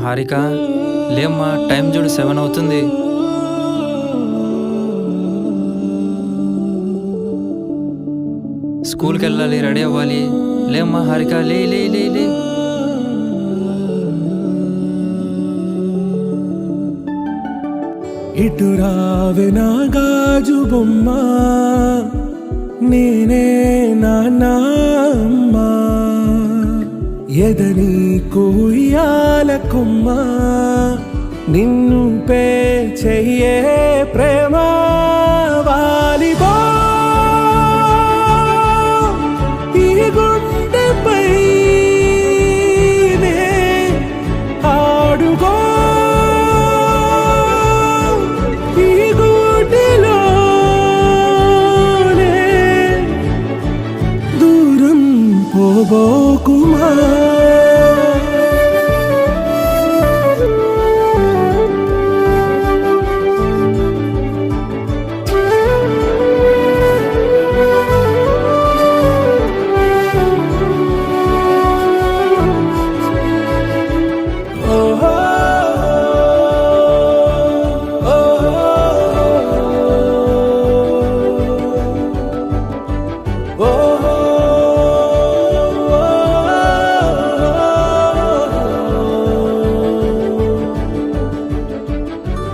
హారిక లేమ్మా, టైం చూడు 7 అవుతుంది. స్కూల్కి వెళ్ళాలి, రెడీ అవ్వాలి. లేమ్మా హారిక, లే లే లే లే. ఇటు రావే నా గాజు బొమ్మ, నేనే నాన్న అమ్మ, ఎదని కుయ్యాల కొమ్మ, నిన్ను పే చెయ్యే ప్రేమ వాలిబో ఈ గుండెపై ఆడుగో పోబోకుమా.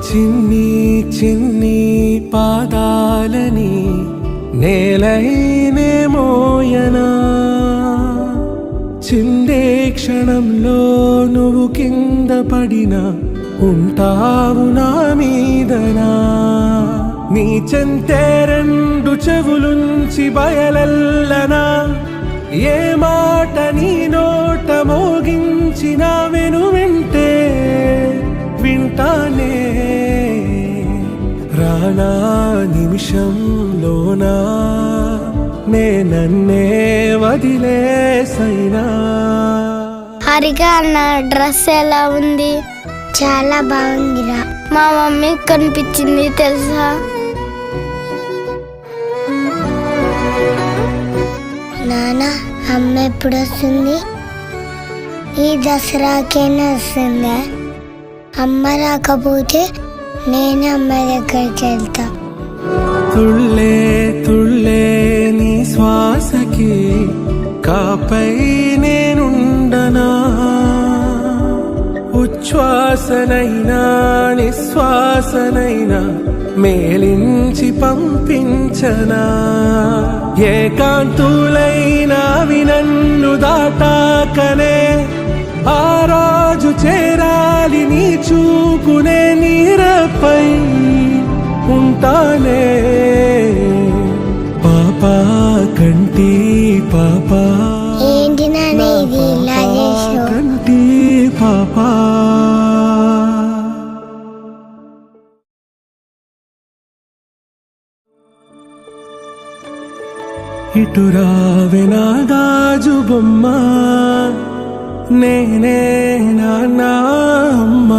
చిన్ని చిన్ని పాదాలని నేలైనే మోయనా, చిందే క్షణంలో నువ్వు కింద పడినా ఉంటావు నా మీదనా. నీ చెంతే 2 చెవులుంచి బయలెల్లనా, ఏ మాట నీ నోట మోగించిన వెను వింటే వింటానే. రానా నిమిషంలోనా నే నన్నే వదిలేసైనా. హారిక, నా డ్రెస్ ఎలా ఉంది? చాలా బాగుందిరా. మా మమ్మీ కనిపించింది తెలుసా? నాన్న, అమ్మ ఎప్పుడు వస్తుంది? ఈ దసరాకైనా వస్తుందా? అమ్మ రాకపోతే నేను అమ్మ దగ్గరికి వెళ్తా. తుళ్ళే తుళ్ళే నీ శ్వాసకి కాపై నేనుండనా, ఉచ్ఛ్వాసనైనా నిశ్వాసనైనా మేలించి పంపించనా. ఏకాంతులైనా నన్ను దాటాకనే ఆ రోజు చేరాలి నీ చూపునే నీరపై ఉంటానే. పాపా కంటి పాపా, ఏంటి నాన్న ఇది ఇలా చేసావు? కంటి పాపా. ఇటు రావే నా గాజు బొమ్మ, నేనే నాన్న అమ్మ,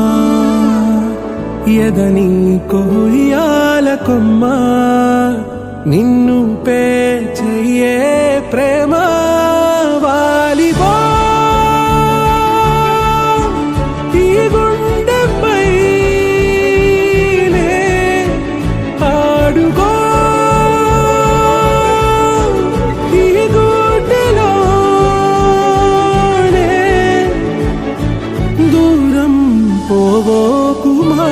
ఎదని కొయ్యాల కొమ్మ, నిన్ను పే చెయ్యే ప్రేమ వాలిబో ఈ గుండెపై ఆడుగో ఈ గుడ్డలో దూరం పోవోకుమా.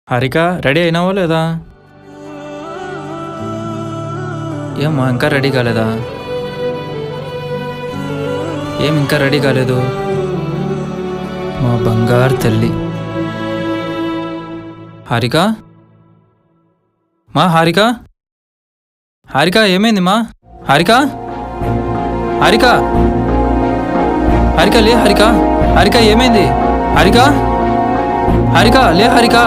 హారిక, రెడీ అయినావా లేదా? ఏమ్మా ఇంకా రెడీ కాలేదా? ఏం ఇంకా రెడీ కాలేదు? మా బంగారు తల్లి హారిక. మా హారిక, హారిక ఏమైంది మా? హారిక, హారిక, హారిక లే. హారిక, హారిక ఏమైంది? హారిక, హారిక లే. హారిక,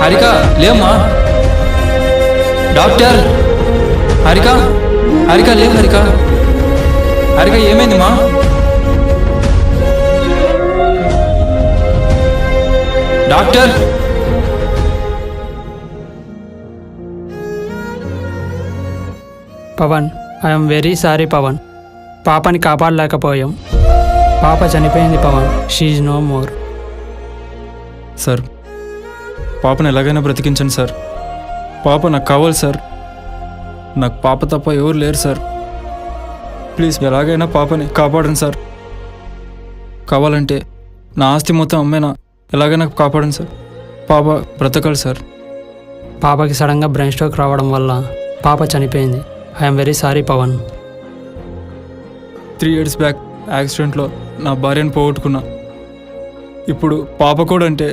హారిక లేమ్మా. డాక్టర్ హారిక, హారిక లే. హారిక, హారిక ఏమైందిమా? Doctor. Pavan, I'm very sorry Pavan. పాపని కాపాడలేకపోయాం. పాప చనిపోయింది Pavan. She's no more. Sir, పాపను ఎలాగైనా బ్రతికించండి సార్. పాప నాకు కావాలి సార్. నాకు పాప తప్ప ఎవరు లేరు సార్. ప్లీజ్ ఎలాగైనా పాపని కాపాడండి సార్. కావాలంటే నా ఆస్తి మొత్తం అమ్మేనా ఎలాగైనా కాపాడండి సార్. పాప బ్రతకాలి సార్. పాపకి సడన్గా బ్రెయిన్ స్ట్రోక్ రావడం వల్ల పాప చనిపోయింది. I'm very sorry Pavan. 3 years back యాక్సిడెంట్లో నా భార్యను పోగొట్టుకున్నా. ఇప్పుడు పాప కూడా అంటే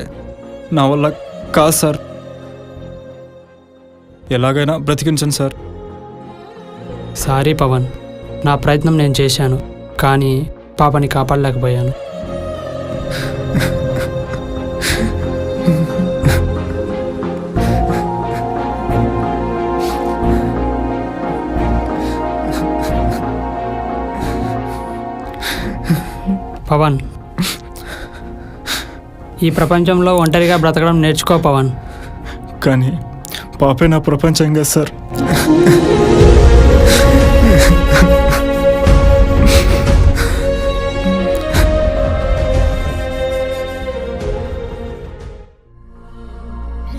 నా వల్ల కాదు సార్. ఎలాగైనా బ్రతికించండి సార్. సారీ పవన్. నా ప్రయత్నం నేను చేశాను, కానీ పాపని కాపాడలేకపోయాను. పవన్, ఈ ప్రపంచంలో ఒంటరిగా బ్రతకడం నేర్చుకో పవన్. కానీ పాపే నా ప్రపంచం కదా సార్.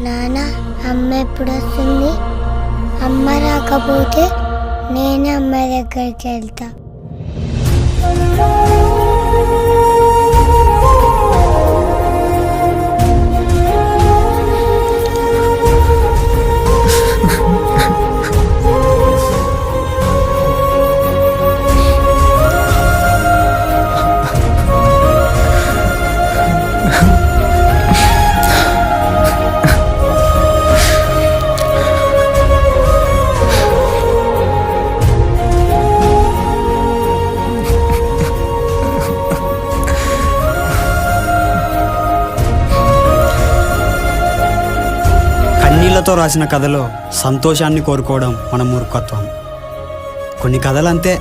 నాన్న, అమ్మ ఎప్పుడు వస్తుంది? అమ్మ రాకపోతే నేనే అమ్మ దగ్గరికి వెళ్తా. కన్నీళ్లతో రాసిన కథలో సంతోషాన్ని కోరుకోవడం మన మూర్ఖత్వం. కొన్ని కథలంతే,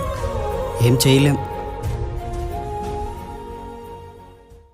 ఏం చేయలేం.